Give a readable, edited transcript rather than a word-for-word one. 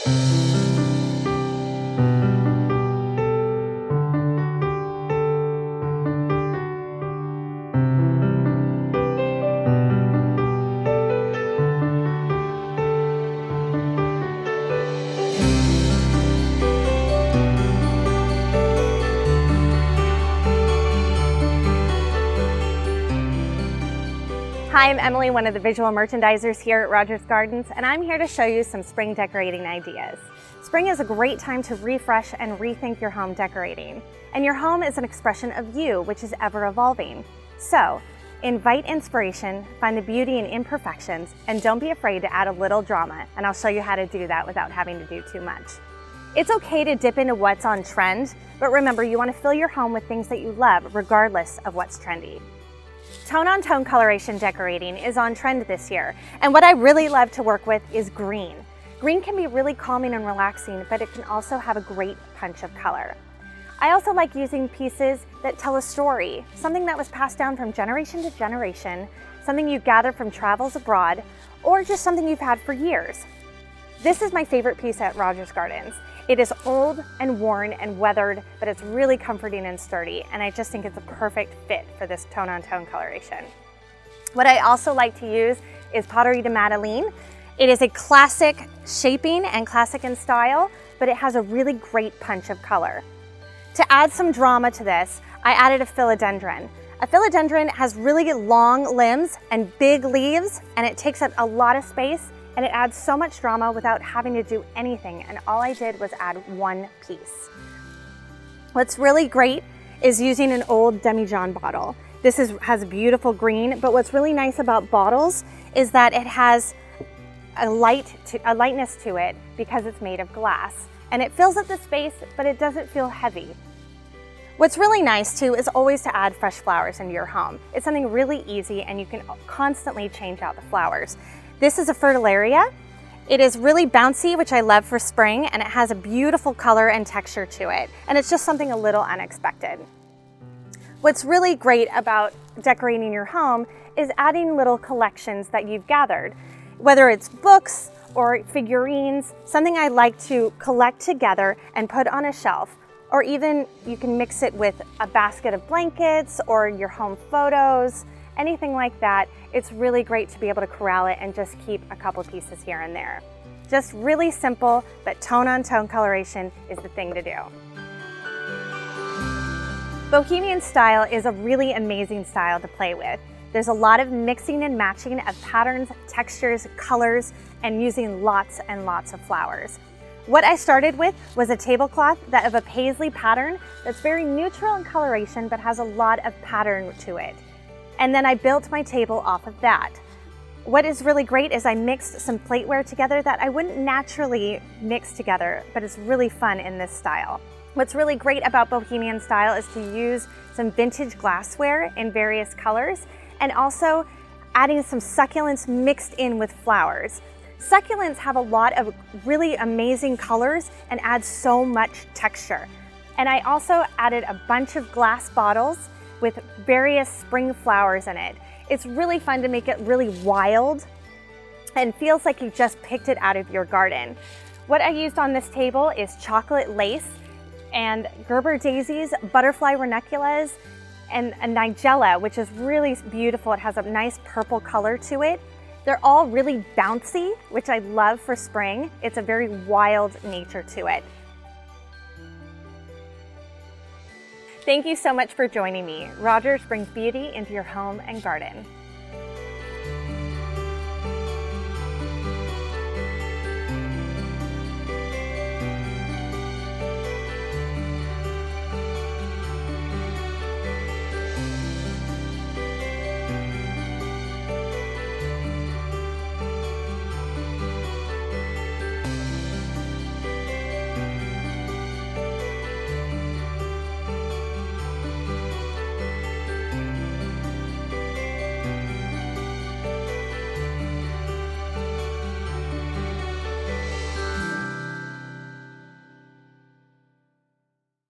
Hi, I'm Emily, one of the visual merchandisers here at Rogers Gardens, and I'm here to show you some spring decorating ideas. Spring is a great time to refresh and rethink your home decorating. And your home is an expression of you, which is ever evolving. So, invite inspiration, find the beauty in imperfections, and don't be afraid to add a little drama, and I'll show you how to do that without having to do too much. It's okay to dip into what's on trend, but remember, you want to fill your home with things that you love, regardless of what's trendy. Tone-on-tone coloration decorating is on trend this year, and what I really love to work with is green. Green can be really calming and relaxing, but it can also have a great punch of color. I also like using pieces that tell a story, something that was passed down from generation to generation, something you gather from travels abroad, or just something you've had for years. This is my favorite piece at Rogers Gardens. It is old and worn and weathered, but it's really comforting and sturdy, and I just think it's a perfect fit for this tone-on-tone coloration. What I also like to use is Pottery de Madeleine. It is a classic shaping and classic in style, but it has a really great punch of color. To add some drama to this, I added a philodendron. A philodendron has really long limbs and big leaves, and it takes up a lot of space, and it adds so much drama without having to do anything, and all I did was add one piece. What's really great is using an old demijohn bottle. This has beautiful green, but what's really nice about bottles is that it has a lightness to it because it's made of glass, and it fills up the space, but it doesn't feel heavy. What's really nice too is always to add fresh flowers into your home. It's something really easy, and you can constantly change out the flowers. This is a Fritillaria. It is really bouncy, which I love for spring, and it has a beautiful color and texture to it. And it's just something a little unexpected. What's really great about decorating your home is adding little collections that you've gathered. Whether it's books or figurines, something I like to collect together and put on a shelf. Or even you can mix it with a basket of blankets or your home photos. Anything like that, it's really great to be able to corral it and just keep a couple pieces here and there. Just really simple, but tone-on-tone coloration is the thing to do. Bohemian Style is a really amazing style to play with. There's a lot of mixing and matching of patterns, textures, colors, and using lots and lots of flowers. What I started with was a tablecloth of a paisley pattern that's very neutral in coloration but has a lot of pattern to it. And then I built my table off of that. What is really great is I mixed some plateware together that I wouldn't naturally mix together, but it's really fun in this style. What's really great about Bohemian Style is to use some vintage glassware in various colors, and also adding some succulents mixed in with flowers. Succulents have a lot of really amazing colors and add so much texture. And I also added a bunch of glass bottles with various spring flowers in it. It's really fun to make it really wild and feels like you just picked it out of your garden. What I used on this table is chocolate lace and Gerber daisies, butterfly ranunculus, and a nigella, which is really beautiful. It has a nice purple color to it. They're all really bouncy, which I love for spring. It's a very wild nature to it. Thank you so much for joining me. Rogers brings beauty into your home and garden.